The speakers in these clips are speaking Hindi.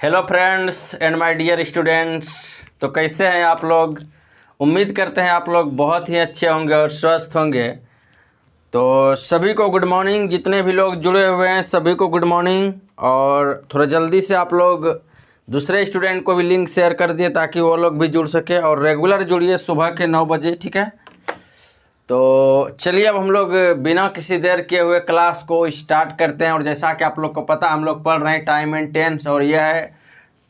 Hello friends and my dear students. तो कैसे हैं आप लोग। उम्मीद करते हैं आप लोग बहुत ही अच्छे होंगे और स्वस्थ होंगे। तो सभी को गुड मॉर्निंग। जितने भी लोग जुड़े हुए हैं सभी को गुड मॉर्निंग। और थोड़ा जल्दी से आप लोग दूसरे स्टूडेंट को भी लिंक शेयर कर दिए ताकि वो लोग भी जुड़ सके और रेगुलर जुड़िए सुबह के 9 बजे, ठीक है। तो चलिए अब हम लोग बिना किसी देर किए हुए क्लास को स्टार्ट करते हैं। और जैसा कि आप लोग को पता हम लोग पढ़ रहे हैं टाइम एंड टेंस, और यह है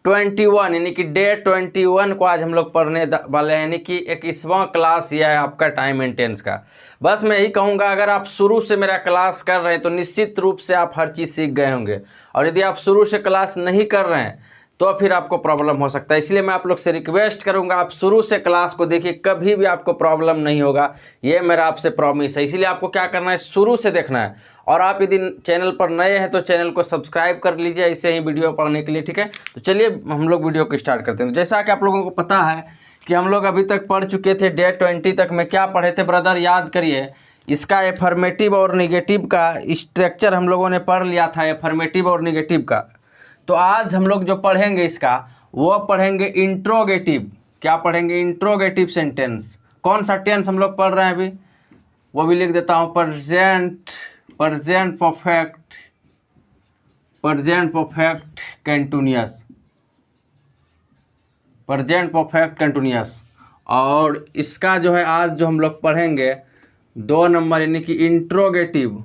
21 यानी कि डे 21 को आज हम लोग पढ़ने वाले हैं, यानी कि 21वां क्लास यह है आपका टाइम एंड टेंस का। बस मैं यही कहूँगा, अगर आप शुरू से मेरा क्लास कर रहे हैं तो निश्चित रूप से आप हर चीज़ सीख गए होंगे, और यदि आप शुरू से क्लास नहीं कर रहे हैं तो फिर आपको प्रॉब्लम हो सकता है। इसलिए मैं आप लोग से रिक्वेस्ट करूंगा आप शुरू से क्लास को देखिए, कभी भी आपको प्रॉब्लम नहीं होगा, ये मेरा आपसे प्रॉमिस है। इसीलिए आपको क्या करना है, शुरू से देखना है। और आप यदि चैनल पर नए हैं तो चैनल को सब्सक्राइब कर लीजिए ऐसे ही वीडियो पढ़ने के लिए, ठीक है। तो चलिए हम लोग वीडियो को स्टार्ट करते हैं। तो जैसा कि आप लोगों को पता है कि हम लोग अभी तक पढ़ चुके थे डे 20 तक में क्या पढ़े थे ब्रदर, याद करिए। इसका एफर्मेटिव और निगेटिव का स्ट्रक्चर हम लोगों ने पढ़ लिया था, एफर्मेटिव और निगेटिव का। तो आज हम लोग जो पढ़ेंगे इसका वो पढ़ेंगे इंट्रोगेटिव। क्या पढ़ेंगे? Interrogative sentence. कौन सा टेंस हम लोग पढ़ रहे हैं अभी वो भी लिख देता हूँ। Present perfect, present perfect continuous, present perfect continuous. और इसका जो है आज जो हम लोग पढ़ेंगे 2 नंबर यानी कि इंट्रोगेटिव।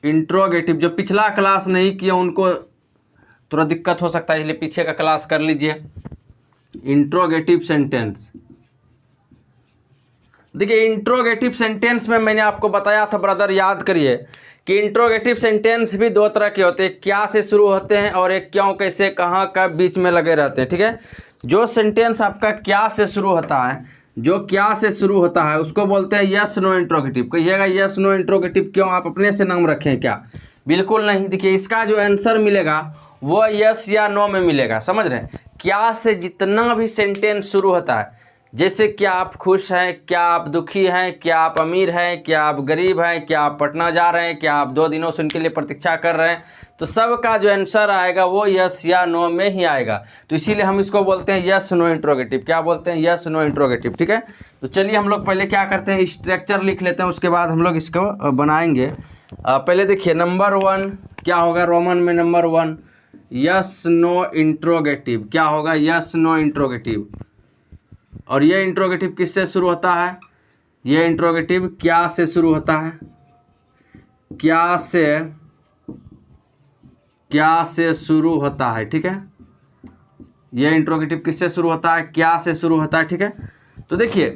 इंट्रोगेटिव जो पिछला क्लास नहीं किया उनको थोड़ा दिक्कत हो सकता है, इसलिए पीछे का क्लास कर लीजिए। इंट्रोगेटिव सेंटेंस देखिए, इंट्रोगेटिव सेंटेंस में मैंने आपको बताया था ब्रदर, याद करिए कि इंट्रोगेटिव सेंटेंस भी 2 तरह के होते हैं, क्या से शुरू होते हैं और एक क्यों, कैसे, कहाँ, कब बीच में लगे रहते हैं, ठीक है। जो सेंटेंस आपका क्या से शुरू होता है, जो क्या से शुरू होता है उसको बोलते हैं यस नो इंट्रोगेटिव। कहिएगा यस नो इंट्रोगेटिव क्यों, आप अपने से नाम रखें क्या? बिल्कुल नहीं। देखिए इसका जो आंसर मिलेगा वो यस या नो में मिलेगा, समझ रहे हैं। क्या से जितना भी सेंटेंस शुरू होता है, जैसे क्या आप खुश हैं, क्या आप दुखी हैं, क्या आप अमीर हैं, क्या आप गरीब हैं, क्या आप पटना जा रहे हैं, क्या आप 2 दिनों से उनके लिए प्रतीक्षा कर रहे हैं, तो सब का जो आंसर आएगा वो यस या नो में ही आएगा। तो इसीलिए हम इसको बोलते हैं यस नो इंट्रोगेटिव। क्या बोलते हैं? यस नो इंट्रोगेटिव, ठीक है। तो चलिए हम लोग पहले क्या करते हैं, स्ट्रक्चर लिख लेते हैं, उसके बाद हम लोग इसको बनाएंगे। पहले देखिए नंबर 1 क्या होगा, रोमन में नंबर 1 यस नो इंट्रोगेटिव। क्या होगा? Yes no interrogative. और ये इंट्रोगेटिव किससे शुरू होता है? ये इंट्रोगेटिव क्या से शुरू होता है, क्या से शुरू होता है, ठीक है। ये इंट्रोगेटिव किससे शुरू होता है? क्या से शुरू होता है, ठीक है। तो देखिए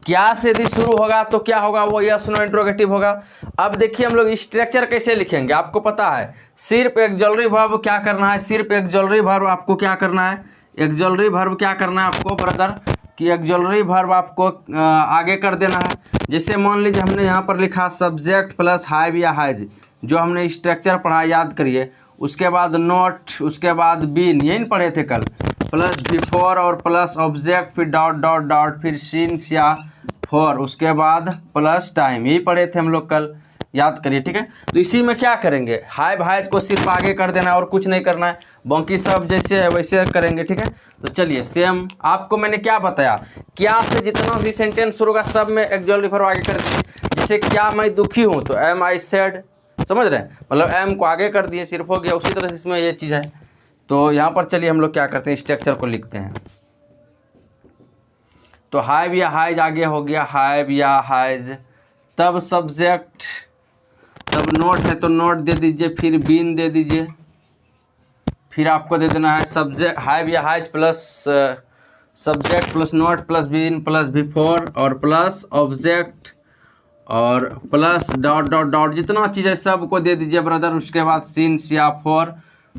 क्या से यदि शुरू होगा तो क्या होगा, वो यस नो इंट्रोगेटिव होगा। अब देखिए हम लोग स्ट्रक्चर कैसे लिखेंगे, आपको पता है सिर्फ एक्सुलरी वर्ब क्या करना है, सिर्फ एक्सुलरी वर्ब आपको क्या करना है, एक्सुलरी वर्ब क्या करना है आपको ब्रदर, कि एक्सुलरी वर्ब आपको आगे कर देना है। जैसे मान लीजिए हमने यहाँ पर लिखा सब्जेक्ट प्लस हैव या हैज, जो हमने स्ट्रक्चर पढ़ा याद करिए। उसके बाद नॉट, उसके बाद बीन, यही पढ़े थे कल, प्लस बिफोर और प्लस ऑब्जेक्ट, फिर डॉट डॉट डॉट, फिर सिंस या फॉर, उसके बाद प्लस टाइम, यही पढ़े थे हम लोग कल, याद करिए, ठीक है। तो इसी में क्या करेंगे, हैव हैज को सिर्फ आगे कर देना है और कुछ नहीं करना है, बाकी सब जैसे है वैसे करेंगे, ठीक है। तो चलिए सेम आपको मैंने क्या बताया, क्या से जितना भी सेंटेंस शुरू होगा सब में एक्सुलरी वर्ब आगे कर दिए। जैसे क्या मैं दुखी हूँ तो एम आई सैड, समझ रहे हैं, मतलब एम को आगे कर दिए, सिर्फ हो गया। उसी तरह से इसमें ये चीज़ है। तो यहाँ पर चलिए हम लोग क्या करते हैं, स्ट्रक्चर को लिखते हैं। तो हैव या हैज आगे हो गया, हैव या हैज, तब सब्जेक्ट, तब नोट है तो नोट दे दीजिए, फिर बीन दे दीजिए, फिर आपको दे देना है सब्जेक्ट, हैव या has plus subject plus not plus been plus before और प्लस ऑब्जेक्ट और प्लस डॉट डॉट डॉट, जितना चीज़ है सबको दे दीजिए ब्रदर। उसके बाद सिंस या फॉर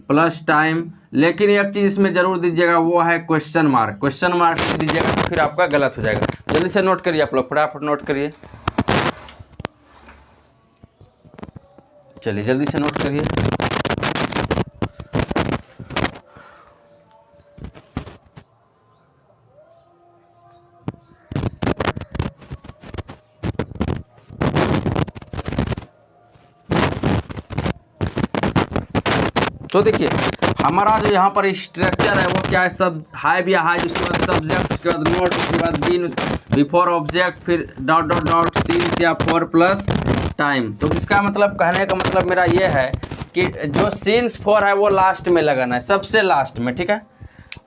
प्लस टाइम। लेकिन एक चीज़ इसमें जरूर दीजिएगा, वो है क्वेश्चन मार्क। क्वेश्चन मार्क दीजिएगा तो फिर आपका गलत हो जाएगा। जल्दी से नोट करिए आप लोग, फटाफट नोट करिए, चलिए जल्दी से नोट करिए। तो देखिए हमारा जो यहाँ पर स्ट्रक्चर है वो क्या है, सब हाइव या हाइज, उसके बाद सब्जेक्ट, उसके बाद नोट, उसके बाद बीन, बिफोर ऑब्जेक्ट, फिर डॉट डॉट डॉट सीन्स या फॉर प्लस टाइम। तो इसका मतलब कहने का मतलब मेरा ये है कि जो सीन्स फॉर है वो लास्ट में लगाना है, सबसे लास्ट में, ठीक है।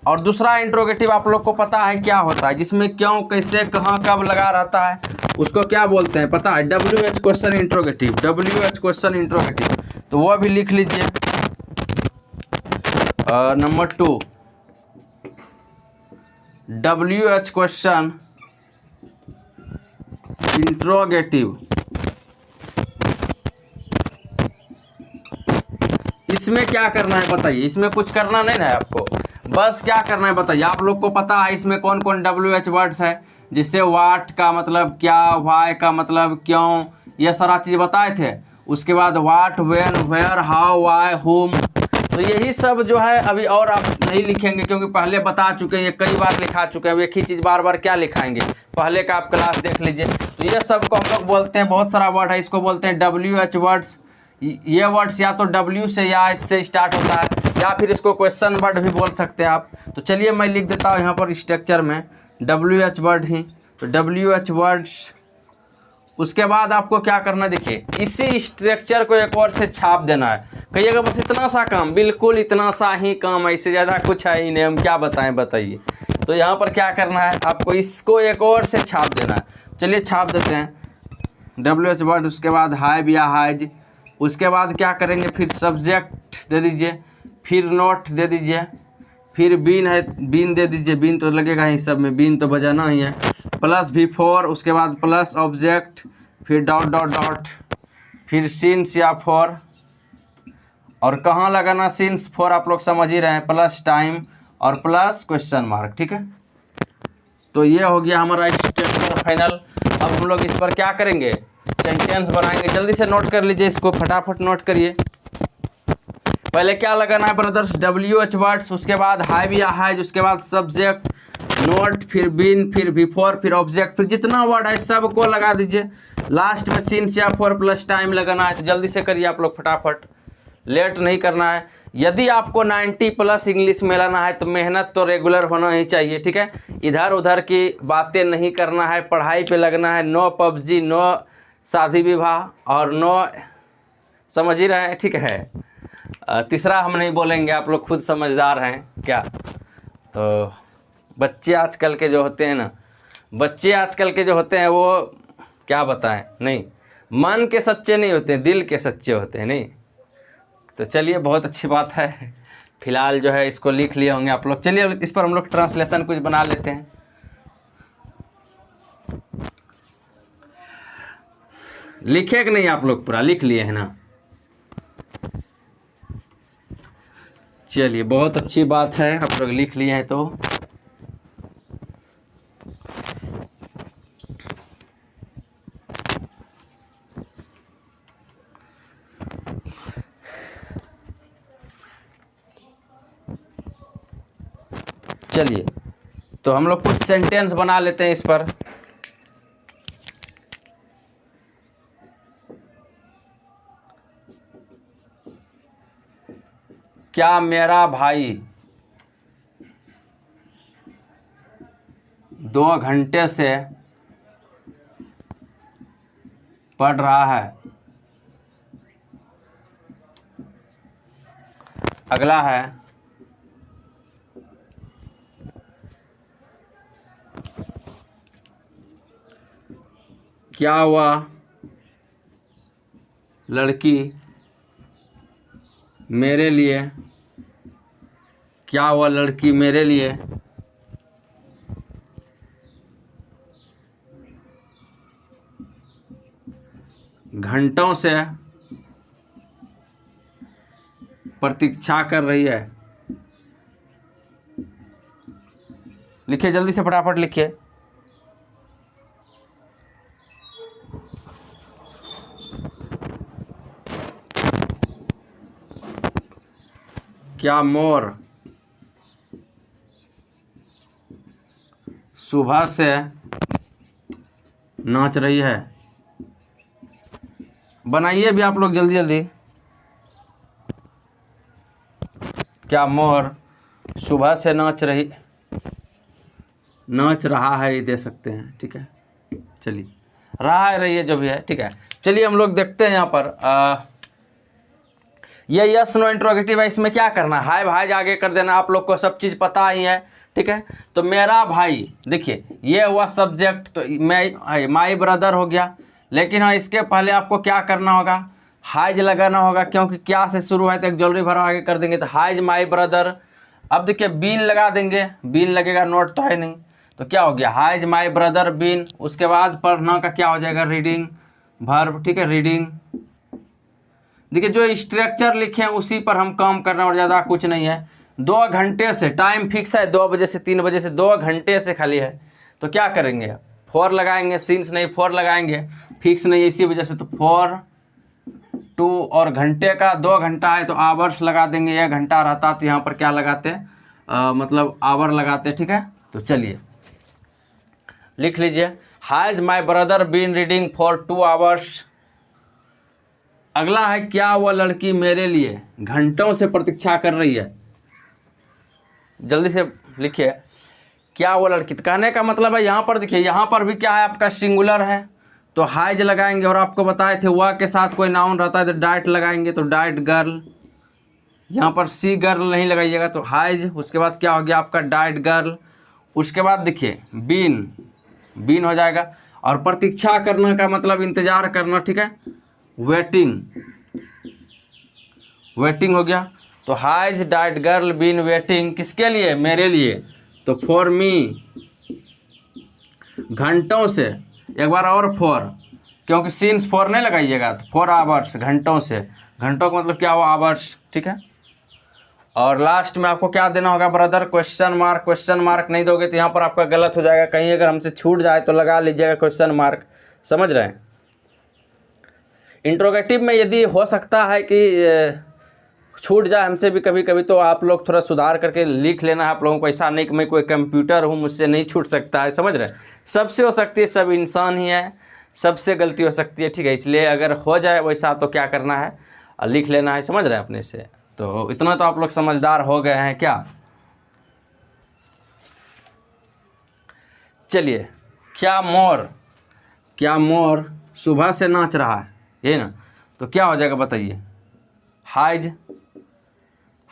और दूसरा इंट्रोगेटिव आप लोग को पता है क्या होता है, जिसमें क्यों, कैसे, कहाँ, कब लगा रहता है, उसको क्या बोलते हैं पता है, WH question interrogative, WH question interrogative. तो वो भी लिख लीजिए। Number 2 WH question interrogative. इसमें क्या करना है बताइए, इसमें कुछ करना नहीं है आपको, बस क्या करना है बताइए। आप लोग को पता है इसमें कौन कौन WH वर्ड्स है, जिससे वाट का मतलब क्या, वाई का मतलब क्यों, ये सारा चीज़ बताए थे। उसके बाद वाट, व्हेन, वेयर, हाउ, वाई, हुम। तो यही सब जो है अभी और आप नहीं लिखेंगे, क्योंकि पहले बता चुके हैं, ये कई बार लिखा चुके हैं। अब एक ही चीज़ बार बार क्या लिखाएंगे, पहले का आप क्लास देख लीजिए। तो ये सब को हम लोग बोलते हैं, बहुत सारा वर्ड है, इसको बोलते हैं WH वर्ड्स। ये वर्ड्स या तो W से या इससे स्टार्ट होता है, या फिर इसको क्वेश्चन वर्ड भी बोल सकते हैं आप। तो चलिए मैं लिख देता हूँ यहाँ पर स्ट्रक्चर में WH वर्ड ही। तो WH वर्ड्स, उसके बाद आपको क्या करना है, देखिए इसी स्ट्रक्चर को एक और से छाप देना है। कहिएगा बस इतना सा काम, बिल्कुल इतना सा ही काम है, इससे ज़्यादा कुछ है ही नहीं, हम क्या बताएं बताइए। तो यहाँ पर क्या करना है, आपको इसको एक और से छाप देना है। चलिए छाप देते हैं WH वर्ड, उसके बाद हाइव या हाइज, उसके बाद क्या करेंगे, फिर सब्जेक्ट दे दीजिए, फिर नोट दे दीजिए, फिर बीन है, बीन दे दीजिए, बीन तो लगेगा ही सब में, बीन तो बजाना ही है, प्लस बिफोर, उसके बाद प्लस ऑब्जेक्ट, फिर डॉट डॉट डॉट, फिर सीन्स या फॉर। और कहाँ लगाना सीन्स फॉर आप लोग समझ ही रहे हैं, प्लस टाइम और प्लस क्वेश्चन मार्क, ठीक है। तो ये हो गया हमारा स्ट्रक्चर फाइनल। अब हम लोग इस पर क्या करेंगे, सेंटेंस बनाएंगे। जल्दी से नोट कर लीजिए, इसको फटाफट नोट करिए। पहले क्या लगाना है ब्रदर्स, WH वर्ड्स, उसके बाद हाइव या हाइज, उसके बाद सब्जेक्ट, नोट, फिर बीन, फिर बिफोर, फिर ऑब्जेक्ट, फिर जितना वर्ड है सबको लगा दीजिए। लास्ट में सीन्स या फॉर प्लस टाइम लगाना है। तो जल्दी से करिए आप लोग फटाफट, लेट नहीं करना है। यदि आपको 90+ इंग्लिश में लाना है तो मेहनत तो रेगुलर होना ही चाहिए, ठीक है। इधर उधर की बातें नहीं करना है, पढ़ाई पे लगना है। नो PUBG, नो शादी विवाह और नो, समझ ही रहे हैं, ठीक है। तीसरा हम नहीं बोलेंगे, आप लोग खुद समझदार हैं क्या। तो बच्चे आजकल के जो होते हैं ना, बच्चे आजकल के जो होते हैं वो क्या बताएं, नहीं मन के सच्चे नहीं होते, दिल के सच्चे होते हैं, नहीं। तो चलिए बहुत अच्छी बात है, फिलहाल जो है इसको लिख लिए होंगे आप लोग। चलिए इस पर हम लोग ट्रांसलेशन कुछ बना लेते हैं। लिखे कि नहीं आप लोग, पूरा लिख लिए हैं ना। चलिए बहुत अच्छी बात है, आप लोग लिख लिए हैं। तो चलिए तो हम लोग कुछ सेंटेंस बना लेते हैं इस पर। क्या मेरा भाई 2 घंटे से पढ़ रहा है। अगला है, क्या वह लड़की मेरे लिए, क्या वह लड़की मेरे लिए घंटों से प्रतीक्षा कर रही है। लिखिए जल्दी से फटाफट लिखिए। क्या मोर सुबह से नाच रही है। बनाइए भी आप लोग जल्दी जल्दी। क्या मोर सुबह से नाच रहा है, ये दे सकते हैं, ठीक है। चलिए, रहा है, रही है, जो भी है, ठीक है। चलिए हम लोग देखते हैं यहाँ पर ये यस नो इंट्रोगेटिव है, इसमें क्या करना है, भाई आगे कर देना, आप लोग को सब चीज़ पता ही है, ठीक है। तो मेरा भाई, देखिए ये हुआ सब्जेक्ट, तो मैं माई ब्रदर हो गया, लेकिन हाँ इसके पहले आपको क्या करना होगा, हाइज लगाना होगा, क्योंकि क्या से शुरू है तो एक जरूरी भरा आगे कर देंगे, तो हाइज माई ब्रदर। अब देखिए बीन लगा देंगे, बीन लगेगा, नोट तो है नहीं, तो क्या हो गया, हाइज माई ब्रदर बीन। उसके बाद पढ़ना का क्या हो जाएगा, रीडिंग वर्ब, ठीक है, रीडिंग। देखिए जो स्ट्रक्चर लिखे हैं उसी पर हम काम कर रहे हैं और ज़्यादा कुछ नहीं है। 2 घंटे से टाइम फिक्स है, 2 बजे से 3 बजे से, 2 घंटे से खाली है, तो क्या करेंगे, 4 लगाएंगे, सीन्स नहीं 4 लगाएंगे, फिक्स नहीं है इसी वजह से, तो 4 2 और घंटे का 2 घंटा है तो आवर्स लगा देंगे, 1 घंटा रहता तो यहाँ पर क्या लगाते, मतलब आवर लगाते, ठीक है। तो चलिए लिख लीजिए, has my brother been reading for 2 hours. अगला है, क्या वह लड़की मेरे लिए घंटों से प्रतीक्षा कर रही है। जल्दी से लिखिए, क्या वो लड़की, कहने का मतलब है यहाँ पर देखिए, यहाँ पर भी क्या है आपका सिंगुलर है, तो हाइज लगाएंगे, और आपको बताए थे वह के साथ कोई नाउन रहता है तो डाइट लगाएंगे, तो डाइट गर्ल। यहाँ पर सी गर्ल नहीं लगाइएगा, तो हाइज। उसके बाद क्या हो गया आपका, डाइट गर्ल। उसके बाद देखिए बीन, बीन हो जाएगा, और प्रतीक्षा करना का मतलब इंतज़ार करना, ठीक है, वेटिंग, वेटिंग हो गया। तो has that girl been waiting, किसके लिए, मेरे लिए, तो फॉर मी, घंटों से, एक बार और 4, क्योंकि सीन्स 4 नहीं लगाइएगा, तो 4 आवर्स, घंटों से, घंटों का मतलब क्या हुआ, आवर्स, ठीक है। और लास्ट में आपको क्या देना होगा, brother question mark. Question mark नहीं दोगे तो यहाँ पर आपका गलत हो जाएगा, कहीं अगर हमसे छूट जाए तो लगा लीजिएगा क्वेश्चन मार्क, समझ रहे हैं। इंट्रोगेटिव में यदि हो सकता है कि छूट जाए हमसे भी कभी कभी, तो आप लोग थोड़ा सुधार करके लिख लेना है। आप लोगों को ऐसा नहीं कि मैं कोई कंप्यूटर हूँ, मुझसे नहीं छूट सकता है, समझ रहे हैं। सबसे हो सकती है, सब इंसान ही है, सबसे गलती हो सकती है, ठीक है। इसलिए अगर हो जाए वैसा तो क्या करना है, लिख लेना है, समझ रहे हैं अपने से। तो इतना तो आप लोग समझदार हो गए हैं क्या। चलिए, क्या मोर, क्या मोर सुबह से नाच रहा है, ये ना, तो क्या हो जाएगा बताइए, has,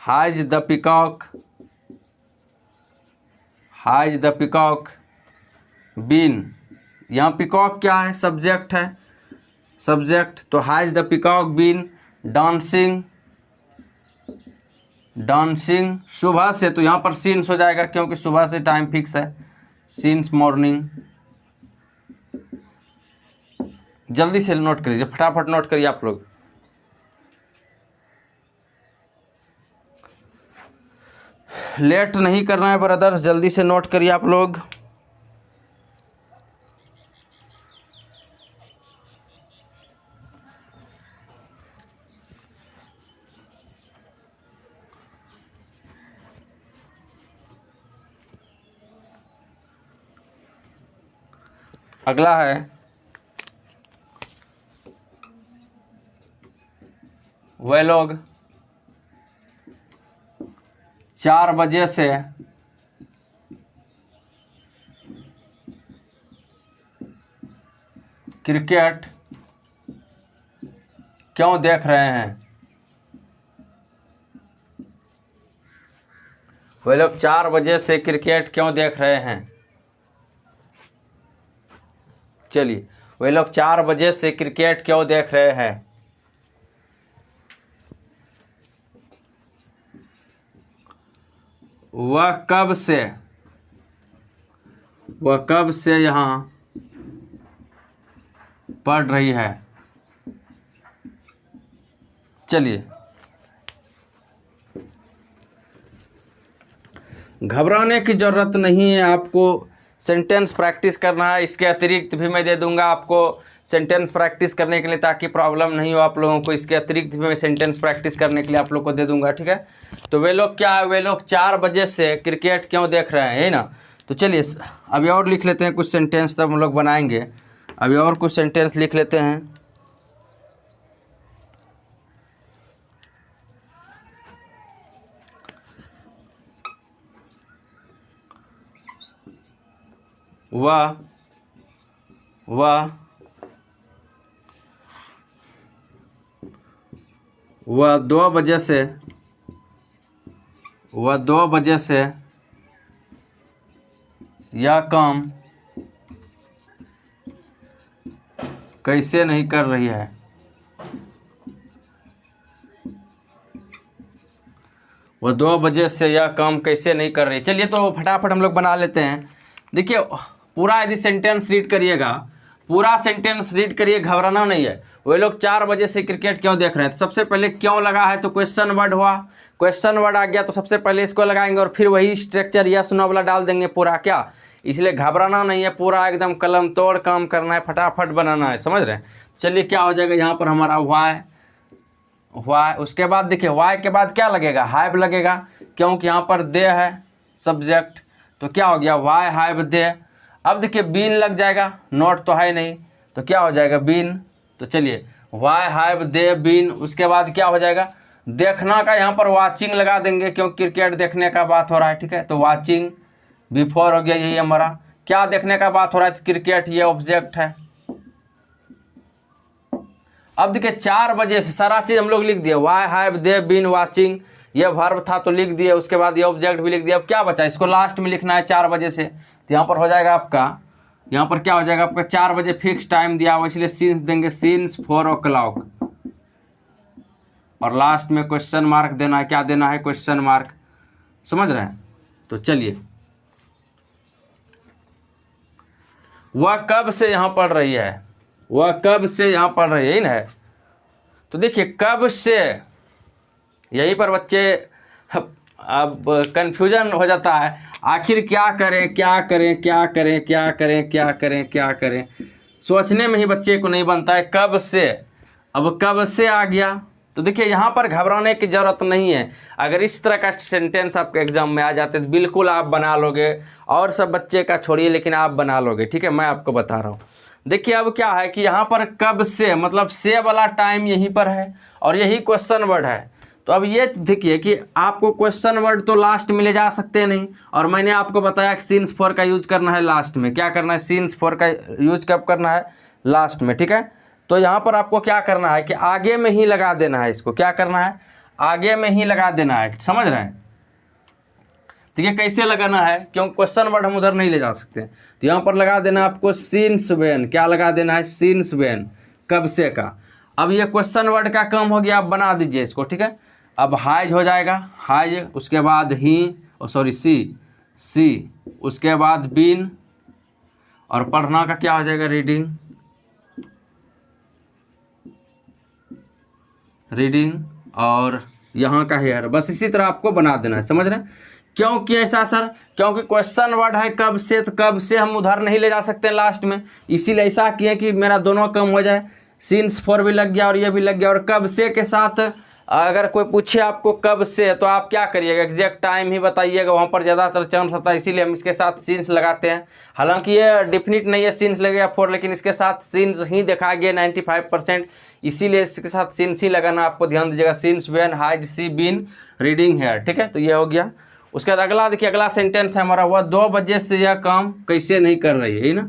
has the peacock, has the peacock been. यहाँ पिकॉक क्या है, सब्जेक्ट है, सब्जेक्ट, तो has the peacock been dancing, dancing सुबह से, तो यहाँ पर सीन्स हो जाएगा, क्योंकि सुबह से टाइम फिक्स है, सीन्स मॉर्निंग। जल्दी से नोट करिए, फटाफट नोट करिए आप लोग। लेट नहीं करना है ब्रदर्स, जल्दी से नोट करिए आप लोग। अगला है, वे लोग 4 बजे से क्रिकेट क्यों देख रहे हैं। वे लोग 4 बजे से क्रिकेट क्यों देख रहे हैं। चलिए, वे लोग 4 बजे से क्रिकेट क्यों देख रहे हैं। वह कब से यहाँ पढ़ रही है। चलिए, घबराने की ज़रूरत नहीं है, आपको सेंटेंस प्रैक्टिस करना है। इसके अतिरिक्त भी मैं दे दूंगा आपको सेंटेंस प्रैक्टिस करने के लिए, ताकि प्रॉब्लम नहीं हो आप लोगों को। इसके अतिरिक्त भी मैं सेंटेंस प्रैक्टिस करने के लिए आप लोग को दे दूंगा, ठीक है। तो वे लोग क्या है, वे लोग 4 बजे से क्रिकेट क्यों देख रहे हैं, है ना। तो चलिए अभी और लिख लेते हैं कुछ सेंटेंस, तब हम लोग बनाएंगे। अभी और कुछ सेंटेंस लिख लेते हैं। वह 2 बजे से यह काम कैसे नहीं कर रही है। वह 2 बजे से यह काम कैसे नहीं कर रही। चलिए तो फटाफट हम लोग बना लेते हैं। देखिए पूरा यदि सेंटेंस रीड करिएगा, पूरा सेंटेंस रीड करिए, घबराना नहीं है। वे लोग 4 बजे से क्रिकेट क्यों देख रहे हैं, तो सबसे पहले क्यों लगा है तो क्वेश्चन वर्ड हुआ, क्वेश्चन वर्ड आ गया तो सबसे पहले इसको लगाएंगे और फिर वही स्ट्रक्चर यस नो वाला डाल देंगे पूरा। क्या, इसलिए घबराना नहीं है, पूरा एकदम कलम तोड़ काम करना है, फटाफट बनाना है, समझ रहे हैं। चलिए क्या हो जाएगा यहाँ पर हमारा वाई, उसके बाद देखिए वाई के बाद क्या लगेगा, हैव लगेगा, क्योंकि यहाँ पर दे है सब्जेक्ट, तो क्या हो गया वाई हैव दे। अब देखिए बीन लग जाएगा, नॉट तो है नहीं, तो क्या हो जाएगा बीन। तो चलिए वाई हैव दे बीन। उसके बाद क्या हो जाएगा, देखना का यहाँ पर वाचिंग लगा देंगे, क्योंकि क्रिकेट देखने का बात हो रहा है, ठीक है। तो वाचिंग बिफोर हो गया, यही हमारा क्या देखने का बात हो रहा है, क्रिकेट, ये ऑब्जेक्ट है। अब देखिए 4 बजे से सारा चीज़ हम लोग लिख दिए, why have they been watching, ये वर्ब था तो लिख दिए, उसके बाद ये ऑब्जेक्ट भी लिख दिया। अब क्या बचा, इसको लास्ट में लिखना है 4 बजे से, तो यहाँ पर हो जाएगा आपका, यहाँ पर क्या हो जाएगा आपका 4 बजे फिक्स टाइम दिया हुआ, इसलिए सीन्स देंगे, सीन्स 4 o'clock, और लास्ट में क्वेश्चन मार्क देना है, क्या देना है, क्वेश्चन मार्क, समझ रहे हैं। तो चलिए वह कब से यहाँ पढ़ रही है, वह कब से यहाँ पढ़ रही है ना। तो देखिए कब से, यहीं पर बच्चे अब कन्फ्यूजन हो जाता है, आखिर क्या करें क्या करें क्या करें क्या करें क्या करें क्या करें, सोचने में ही बच्चे को नहीं बनता है कब से। अब कब से आ गया, तो देखिए यहाँ पर घबराने की ज़रूरत नहीं है। अगर इस तरह का सेंटेंस आपके एग्जाम में आ जाते तो बिल्कुल आप बना लोगे, और सब बच्चे का छोड़िए, लेकिन आप बना लोगे, ठीक है, मैं आपको बता रहा हूँ। देखिए अब क्या है कि यहाँ पर कब से मतलब से वाला टाइम यहीं पर है, और यही क्वेश्चन वर्ड है। तो अब ये देखिए कि आपको क्वेश्चन वर्ड तो लास्ट में ले जा सकते नहीं, और मैंने आपको बताया कि सीन्स 4 का यूज करना है लास्ट में। क्या करना है, सीन्स 4 का यूज कब करना है, लास्ट में, ठीक है। तो यहाँ पर आपको क्या करना है कि आगे में ही लगा देना है, इसको क्या करना है, आगे में ही लगा देना है, समझ रहे हैं। तो ये कैसे लगाना है, क्योंकि क्वेश्चन वर्ड हम उधर नहीं ले जा सकते, तो यहाँ पर लगा देना आपको सीन्स व्हेन, क्या लगा देना है, सीन्स व्हेन, कब से का। अब ये क्वेश्चन वर्ड का काम हो गया, आप बना दीजिए इसको, ठीक है। अब हाइज हो जाएगा, हाइज, उसके बाद ही सी, उसके बाद बीन, और पढ़ना का क्या हो जाएगा, रीडिंग, और यहाँ का हेयर। बस इसी तरह आपको बना देना है, समझ रहे हैं। क्यों किया ऐसा सर, क्योंकि क्वेश्चन वर्ड है कब से, तो कब से हम उधर नहीं ले जा सकते लास्ट में, इसीलिए ऐसा किए कि मेरा दोनों कम हो जाए, सीन्स 4 भी लग गया और ये भी लग गया। और कब से के साथ अगर कोई पूछे आपको कब से, तो आप क्या करिएगा, एग्जैक्ट टाइम ही बताइएगा, वहाँ पर ज़्यादातर चांस होता है, इसीलिए हम इसके साथ सीन्स लगाते हैं। हालांकि ये डिफिनिट नहीं है सीन्स लगेगा 4, लेकिन इसके साथ सीन्स ही दिखा गया 95%, इसीलिए इसके साथ सीन्स ही लगाना, आपको ध्यान दीजिएगा, since when has she been reading here, ठीक है। तो ये हो गया। उसके बाद अगला देखिए, अगला सेंटेंस है हमारा, वह 2 बजे से यह काम कैसे नहीं कर रही है ना।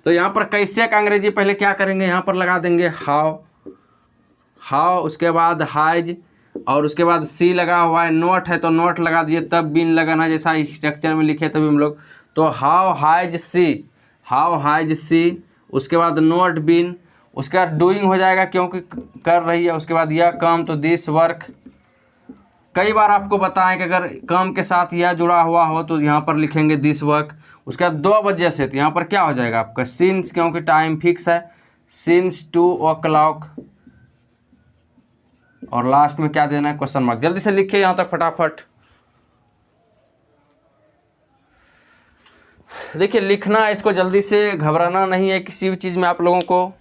तो यहाँ पर कैसे का अंग्रेजी पहले क्या करेंगे, यहाँ पर लगा देंगे हाउ, उसके बाद हाइज, और उसके बाद सी लगा हुआ है, नोट है तो नोट लगा दिए, तब बीन लगाना, जैसा स्ट्रक्चर में लिखे तभी हम लोग। तो हाउ हाइज सी, उसके बाद नोट बीन, उसके बाद डूइंग हो जाएगा क्योंकि कर रही है, उसके बाद यह काम, तो दिस वर्क। कई बार आपको बताएं कि अगर काम के साथ यह जुड़ा हुआ हो तो यहाँ पर लिखेंगे दिस वर्क। उसके बाद 2 बजे से, तो यहाँ पर क्या हो जाएगा आपका सीन्स, क्योंकि टाइम फिक्स है, सीन्स 2 o'clock, और लास्ट में क्या देना है, क्वेश्चन मार्क। जल्दी से लिखिए यहाँ तक फटाफट। देखिए लिखना है इसको जल्दी से, घबराना नहीं है किसी भी चीज़ में आप लोगों को।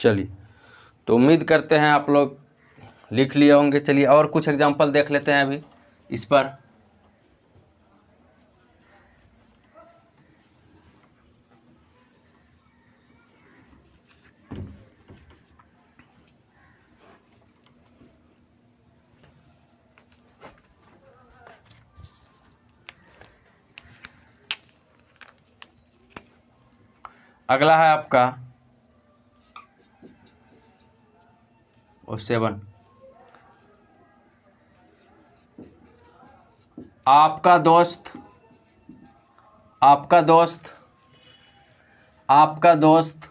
चलिए तो उम्मीद करते हैं आप लोग लिख लिए होंगे। चलिए और कुछ एग्जांपल देख लेते हैं अभी इस पर। अगला है आपका O7। आपका दोस्त आपका दोस्त आपका दोस्त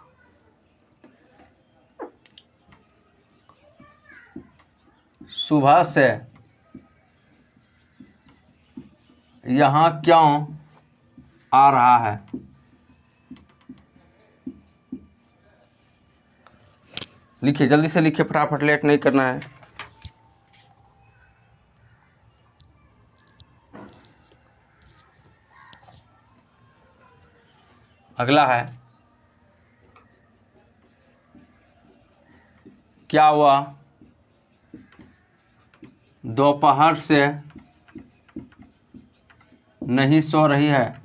सुबह से यहाँ क्यों आ रहा है? लिखिए, जल्दी से लिखिए, फटाफट, लेट नहीं करना है। अगला है क्या हुआ दोपहर से नहीं सो रही है?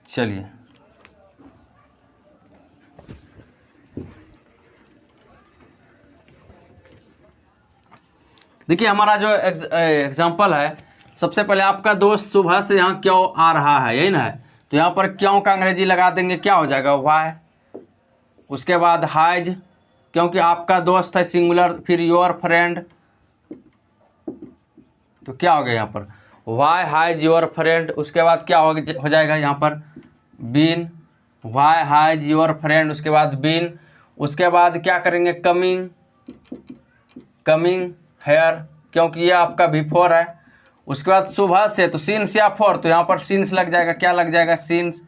चलिए, देखिए हमारा जो एग्जाम्पल है, सबसे पहले आपका दोस्त सुबह से यहाँ क्यों आ रहा है, यही ना है। तो यहाँ पर क्यों का अंग्रेजी लगा देंगे, क्या हो जाएगा? वाई। उसके बाद हाइज, क्योंकि आपका दोस्त है सिंगुलर, फिर योर फ्रेंड, तो क्या हो गया यहाँ पर? Why has your friend. उसके बाद क्या हो जाएगा यहाँ पर? Been. Why has your friend, उसके बाद बीन। उसके बाद क्या करेंगे? कमिंग, कमिंग हेयर, क्योंकि ये आपका बिफोर है। उसके बाद सुबह से, तो सिंस या फॉर, तो यहाँ पर सिंस लग जाएगा। क्या लग जाएगा? सिंस।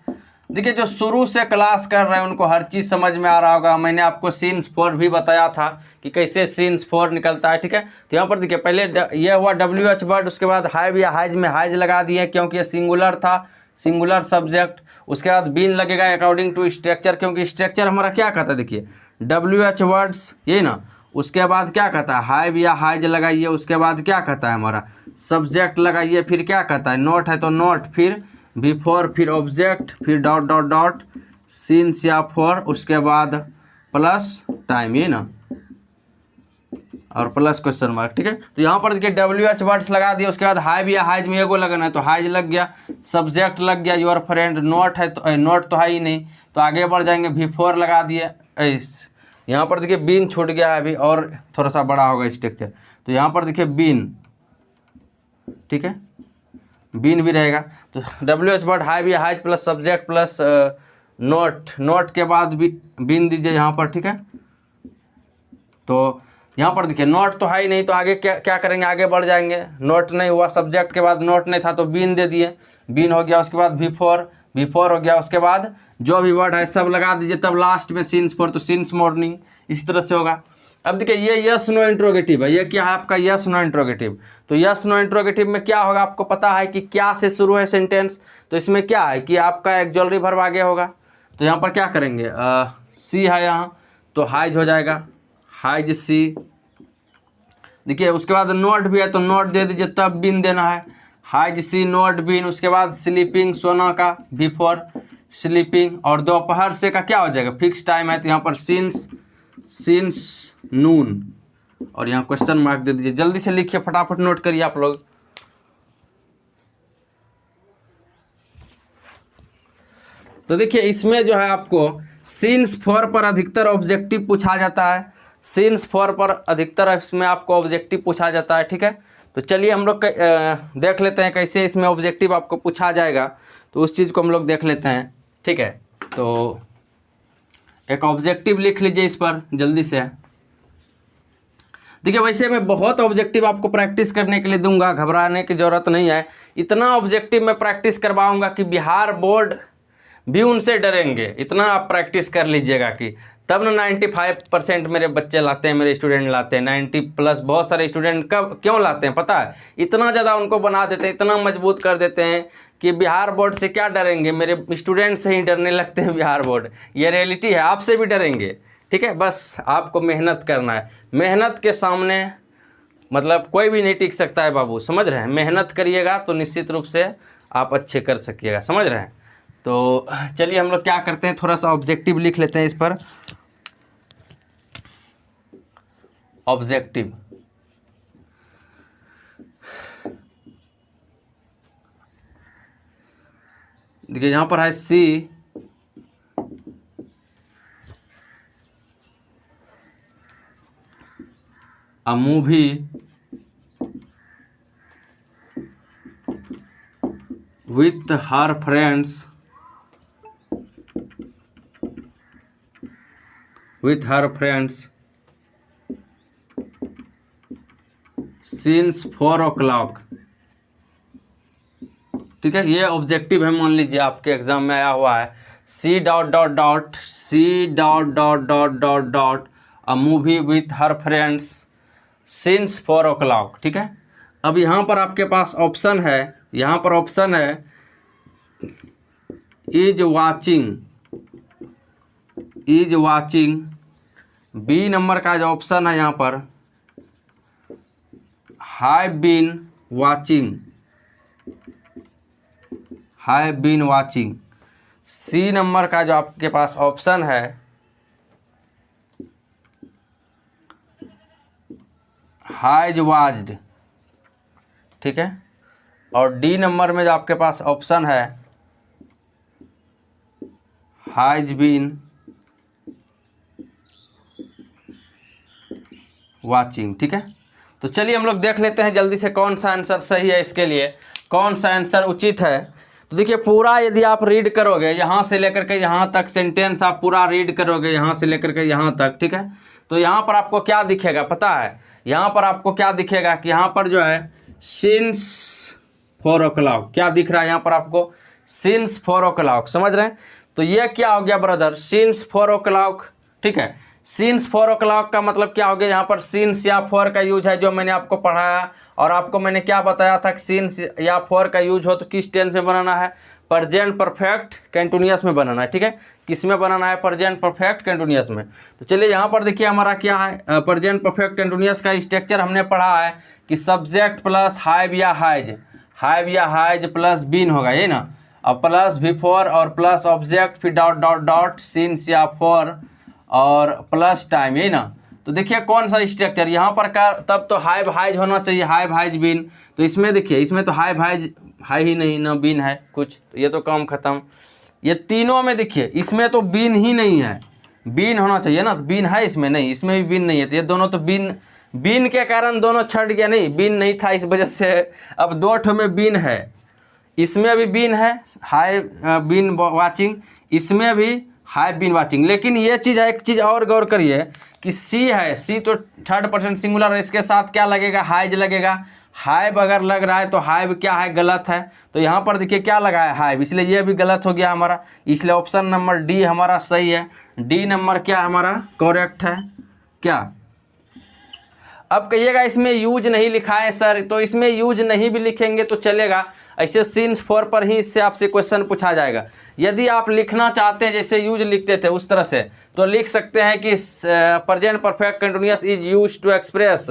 देखिए, जो शुरू से क्लास कर रहे हैं उनको हर चीज़ समझ में आ रहा होगा। मैंने आपको सिंस फॉर भी बताया था कि कैसे सिंस फॉर निकलता है, ठीक है। तो यहाँ पर देखिए, पहले ये हुआ WH वर्ड, उसके बाद हाइव या हाइज में हाइज लगा दिए क्योंकि ये सिंगुलर था, सिंगुलर सब्जेक्ट। उसके बाद बीन लगेगा अकॉर्डिंग टू स्ट्रक्चर, क्योंकि स्ट्रक्चर हमारा क्या कहता है? देखिए, WH वर्ड्स, यही ना। उसके बाद क्या कहता है? हाइव या हाइज लगाइए। उसके बाद क्या कहता है हमारा? सब्जेक्ट लगाइए। फिर क्या कहता है? नोट है तो नोट, फिर बिफोर, फिर ऑब्जेक्ट, फिर डॉट डॉट डॉट, सिंस या फॉर, उसके बाद प्लस टाइम, ये ना, और प्लस क्वेश्चन मार्क, ठीक है। तो यहाँ पर देखिए WH वर्ड्स लगा दिया। उसके बाद हाइव या हाइज में एगो लगना है, तो हाइज लग गया। सब्जेक्ट लग गया योर फ्रेंड। नोट है तो नोट तो है ही नहीं, तो आगे बढ़ जाएंगे। बिफोर लगा दिए। यहाँ पर देखिए बीन छूट गया है अभी, और थोड़ा सा बड़ा होगा स्ट्रक्चर। तो यहाँ पर देखिए बीन, ठीक है, बीन भी रहेगा। तो WH वर्ड हाइव या has plus subject plus not, not के बाद भी बीन दीजिए यहाँ पर, ठीक है। तो यहाँ पर देखिए नोट तो है ही नहीं, तो आगे क्या करेंगे? आगे बढ़ जाएंगे। नोट नहीं हुआ, सब्जेक्ट के बाद नोट नहीं था तो बीन दे दिए, बीन हो गया। उसके बाद बिफोर, बिफोर हो गया। उसके बाद जो भी वर्ड है सब लगा दीजिए, तब लास्ट में सिंस फॉर, तो सिंस मॉर्निंग, इस तरह से होगा। अब देखिए ये यस नो इंट्रोगेटिव है। ये क्या है आपका? Yes no interrogative. तो यस नो इंट्रोगेटिव में क्या होगा? आपको पता है कि क्या से शुरू है सेंटेंस, तो इसमें क्या है कि आपका एक्सुअल वर्ब आगे होगा। तो यहाँ पर क्या करेंगे? सी है यहाँ, तो हाइज हो जाएगा, हाइज सी। देखिए उसके बाद नोट भी है, तो नोट दे दीजिए, तब बीन देना है, हाइज सी नोट बीन। उसके बाद स्लीपिंग, सोना का, बिफोर स्लीपिंग। और दोपहर से का क्या हो जाएगा? फिक्स टाइम है, तो यहाँ पर सिंस, सिंस नून, और यहाँ क्वेश्चन मार्क दे दीजिए। जल्दी से लिखिए, फटाफट नोट करिए आप लोग। तो देखिए इसमें जो है आपको सिंस फॉर पर अधिकतर ऑब्जेक्टिव पूछा जाता है। सिंस फॉर पर अधिकतर इसमें आपको ऑब्जेक्टिव पूछा जाता है, ठीक है। तो चलिए हम लोग देख लेते हैं कैसे इसमें ऑब्जेक्टिव आपको पूछा जाएगा। तो उस चीज़ को हम लोग देख लेते हैं, ठीक है। तो एक ऑब्जेक्टिव लिख लीजिए इस पर जल्दी से। देखिए वैसे मैं बहुत ऑब्जेक्टिव आपको प्रैक्टिस करने के लिए दूंगा, घबराने की ज़रूरत नहीं है। इतना ऑब्जेक्टिव मैं प्रैक्टिस करवाऊंगा कि बिहार बोर्ड भी उनसे डरेंगे। इतना आप प्रैक्टिस कर लीजिएगा कि तब ना 95% मेरे बच्चे लाते हैं, मेरे स्टूडेंट लाते हैं 90+। बहुत सारे स्टूडेंट कब क्यों लाते हैं पता है? इतना ज़्यादा उनको बना देते हैं, इतना मजबूत कर देते हैं कि बिहार बोर्ड से क्या डरेंगे, मेरे स्टूडेंट से ही डरने लगते हैं बिहार बोर्ड। ये रियलिटी है, आपसे भी डरेंगे, ठीक है। बस आपको मेहनत करना है। मेहनत के सामने मतलब कोई भी नहीं टिक सकता है बाबू, समझ रहे हैं। मेहनत करिएगा तो निश्चित रूप से आप अच्छे कर सकिएगा, समझ रहे हैं। तो चलिए हम लोग क्या करते हैं, थोड़ा सा ऑब्जेक्टिव लिख लेते हैं इस पर। ऑब्जेक्टिव, देखिए यहाँ पर है see a movie with her friends since 4 o'clock। ठीक है, ये ऑब्जेक्टिव है, मान लीजिए आपके एग्जाम में आया हुआ है she dot dot dot she dot dot dot dot dot a movie with her friends since 4 o'clock। ठीक है, अब यहाँ पर आपके पास ऑप्शन है, यहाँ पर ऑप्शन है इज वाचिंग। बी नंबर का जो ऑप्शन है यहाँ पर have been watching. C number का जो आपके पास ऑप्शन है हैज वाच्ड। ठीक है, और डी नंबर में जो आपके पास ऑप्शन है हैज बीन वाचिंग। ठीक है, तो चलिए हम लोग देख लेते हैं जल्दी से कौन सा आंसर सही है, इसके लिए कौन सा आंसर उचित है। तो देखिए पूरा यदि आप रीड करोगे यहाँ से लेकर के यहाँ तक, सेंटेंस आप पूरा रीड करोगे यहाँ से लेकर के यहाँ तक, ठीक है, तो यहाँ पर आपको क्या दिखेगा पता है, यहाँ पर आपको क्या दिखेगा कि यहाँ पर जो है सिंस 4 o'clock, क्या दिख रहा है यहाँ पर आपको सिंस 4 o'clock, समझ रहे हैं। तो ये क्या हो गया ब्रदर, सिंस 4 o'clock। ठीक है, सिंस 4 o'clock का मतलब क्या हो गया, यहाँ पर सिंस या फॉर का यूज है जो मैंने आपको पढ़ाया, और आपको मैंने क्या बताया था कि सिंस या फॉर का यूज हो तो किस टेंस में बनाना है, प्रेजेंट परफेक्ट कंटिन्यूअस में बनाना है। ठीक है, किस में बनाना है, प्रेजेंट परफेक्ट कंटिन्यूअस में। तो चलिए यहाँ पर देखिए हमारा क्या है, प्रेजेंट परफेक्ट कंटिन्यूअस का स्ट्रक्चर हमने पढ़ा है कि सब्जेक्ट प्लस हैव या हैज प्लस बीन होगा, ये ना, और प्लस बिफोर और प्लस ऑब्जेक्ट फिर डॉट डॉट डॉट सिंस या फॉर और प्लस टाइम, यही ना। तो देखिए कौन सा स्ट्रक्चर यहाँ पर का, तब तो हैव हाइज होना चाहिए, हैव हाइज बीन। तो इसमें देखिए, इसमें तो हैव हाइज है ही नहीं ना, बीन है कुछ, तो ये तो काम खत्म। ये तीनों में देखिए इसमें तो बीन ही नहीं है, बीन होना चाहिए ना, तो बीन है इसमें नहीं, इसमें भी बीन नहीं है, तो ये दोनों तो बीन के कारण दोनों छट गया, नहीं बीन नहीं था इस वजह से अब दो ठो में बीन है, इसमें भी बीन है हाई बीन वाचिंग, इसमें भी हाई बीन वाचिंग। लेकिन ये चीज़ है, एक चीज़ और गौर करिए कि सी है, सी तो थर्ड पर्सन सिंगुलर है, इसके साथ क्या लगेगा, हाइज लगेगा। हाइव अगर लग रहा है तो हाइव क्या है, गलत है। तो यहाँ पर देखिए क्या लगा है, हाइव, इसलिए ये भी गलत हो गया हमारा, इसलिए ऑप्शन नंबर डी हमारा सही है। डी नंबर क्या हमारा करेक्ट है क्या। अब कहिएगा इसमें यूज नहीं लिखा है सर, तो इसमें यूज नहीं भी लिखेंगे तो चलेगा, ऐसे सिंस 4 पर ही इससे आपसे क्वेश्चन पूछा जाएगा। यदि आप लिखना चाहते हैं जैसे यूज लिखते थे उस तरह से, तो लिख सकते हैं कि present perfect continuous is use to express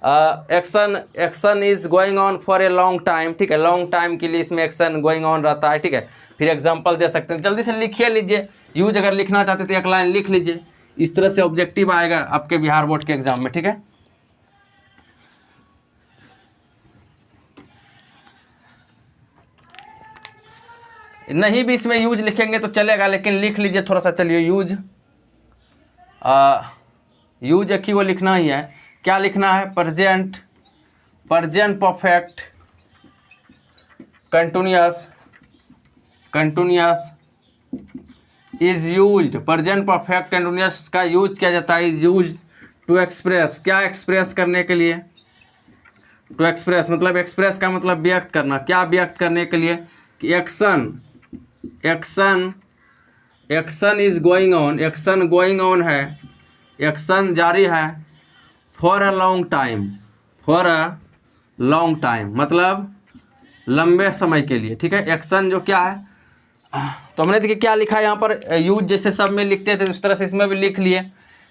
action is going on for a long time. ठीक है, लॉन्ग टाइम के लिए इसमें एक्शन गोइंग ऑन रहता है। ठीक है, फिर एग्जांपल दे सकते हैं, जल्दी से लिखिए लीजिए, यूज अगर लिखना चाहते तो एक लाइन लिख लीजिए, इस तरह से ऑब्जेक्टिव आएगा आपके बिहार बोर्ड के एग्जाम में। ठीक है, नहीं भी इसमें यूज लिखेंगे तो चलेगा, लेकिन लिख लीजिए थोड़ा सा। चलिए यूज यूज एक ही वो लिखना ही है, क्या लिखना है, present perfect continuous is used. Present perfect continuous का यूज किया जाता है, इज यूज्ड टू एक्सप्रेस, क्या एक्सप्रेस करने के लिए, टू एक्सप्रेस मतलब एक्सप्रेस का मतलब व्यक्त करना, क्या व्यक्त करने के लिए कि action is going on, action going on है, एक्शन जारी है, फॉर अ लॉन्ग टाइम मतलब लंबे समय के लिए। ठीक है, एक्शन जो क्या है, तो हमने देखिए क्या लिखा है यहाँ पर, यूज जैसे सब में लिखते थे उस तरह से इसमें भी लिख लिए।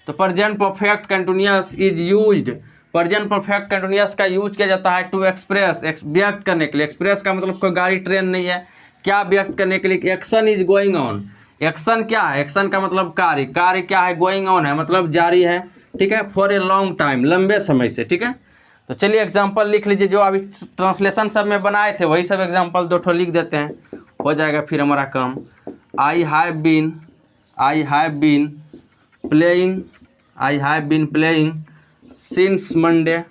तो present perfect continuous is used, present perfect continuous का यूज किया जाता है टू एक्सप्रेस, व्यक्त करने के लिए। एक्सप्रेस का मतलब कोई गाड़ी ट्रेन नहीं है, क्या व्यक्त करने के लिए, action is going on, action क्या है, एक्शन का मतलब कार्य, कार्य क्या है, गोइंग ऑन है मतलब जारी है। ठीक है, फॉर ए लॉन्ग टाइम लंबे समय से। ठीक है, तो चलिए एग्जांपल लिख लीजिए, जो अभी ट्रांसलेशन सब में बनाए थे वही सब एग्जांपल दो ठो लिख देते हैं। हो जाएगा फिर हमारा काम। I have been playing since Monday.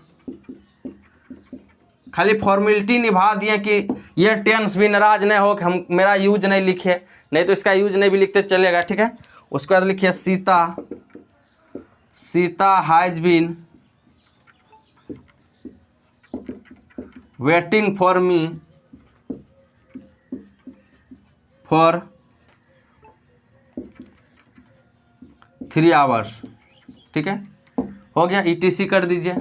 खाली फॉर्मेलिटी निभा दिए कि ये टेंस भी नाराज नहीं हो कि हम मेरा यूज नहीं लिखे, नहीं तो इसका यूज नहीं भी लिखते चलेगा, ठीक है। उसके बाद लिखिए Sita has been waiting for me for 3 hours, ठीक है। हो गया, ETC कर दीजिए।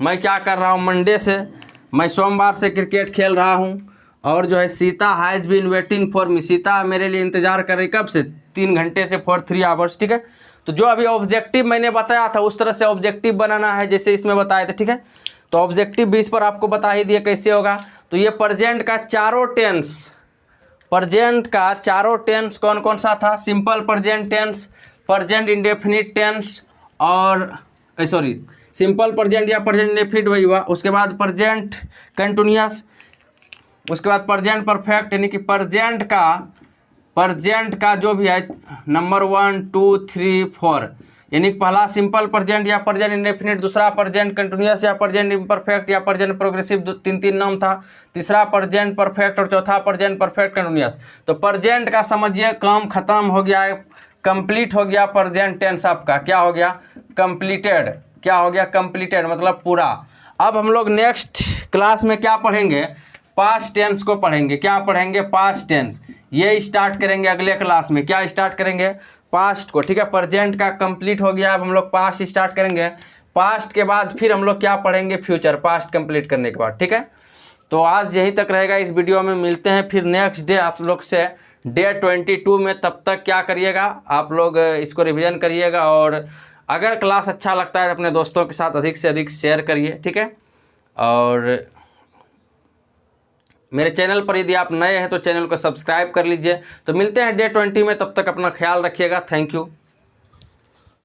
मैं क्या कर रहा हूँ, मंडे से, मैं सोमवार से क्रिकेट खेल रहा हूँ और जो है Sita has been waiting for me, Sita मेरे लिए इंतज़ार कर रही, कब से, 3 घंटे से, फॉर 3 आवर्स, ठीक है। तो जो अभी ऑब्जेक्टिव मैंने बताया था उस तरह से ऑब्जेक्टिव बनाना है जैसे इसमें बताए थे, ठीक है। तो ऑब्जेक्टिव भी इस पर आपको बता ही दिया कैसे होगा। तो ये प्रेजेंट का चारों टेंस कौन कौन सा था, simple present tense, present indefinite tense और सिंपल प्रेजेंट या प्रेजेंट इंडेफिनिट वही हुआ। उसके बाद प्रेजेंट कंटिन्यूअस, उसके बाद प्रेजेंट परफेक्ट, यानी कि प्रेजेंट का जो भी है नंबर 1 2 3 4, यानी कि पहला सिंपल प्रेजेंट या प्रेजेंट इंडेफिनिट, दूसरा प्रेजेंट कंटिन्यूअस या प्रेजेंट इम्परफेक्ट या प्रेजेंट प्रोग्रेसिव, 3 नाम था, तीसरा प्रेजेंट परफेक्ट और चौथा प्रेजेंट परफेक्ट कंटिन्यूअस। तो प्रेजेंट का समझिए काम खत्म हो गया है, कंप्लीट हो गया प्रेजेंट टेंस आपका, क्या हो गया, कंप्लीटेड, क्या हो गया, कंप्लीटेड मतलब पूरा। अब हम लोग नेक्स्ट क्लास में क्या पढ़ेंगे, पास्ट टेंस को पढ़ेंगे। क्या पढ़ेंगे, पास्ट टेंस, ये स्टार्ट करेंगे अगले क्लास में। क्या स्टार्ट करेंगे, पास्ट को, ठीक है। प्रेजेंट का कंप्लीट हो गया, अब हम लोग पास्ट स्टार्ट करेंगे। पास्ट के बाद फिर हम लोग क्या पढ़ेंगे, फ्यूचर, पास्ट कंप्लीट करने के बाद, ठीक है। तो आज यहीं तक रहेगा इस वीडियो में, मिलते हैं फिर नेक्स्ट डे आप लोग से डे 22 में। तब तक क्या करिएगा आप लोग, इसको रिवीजन करिएगा और अगर क्लास अच्छा लगता है अपने दोस्तों के साथ अधिक से अधिक शेयर करिए, ठीक है। और मेरे चैनल पर यदि आप नए हैं तो चैनल को सब्सक्राइब कर लीजिए। तो मिलते हैं डे 20 में, तब तक अपना ख्याल रखिएगा। Thank you.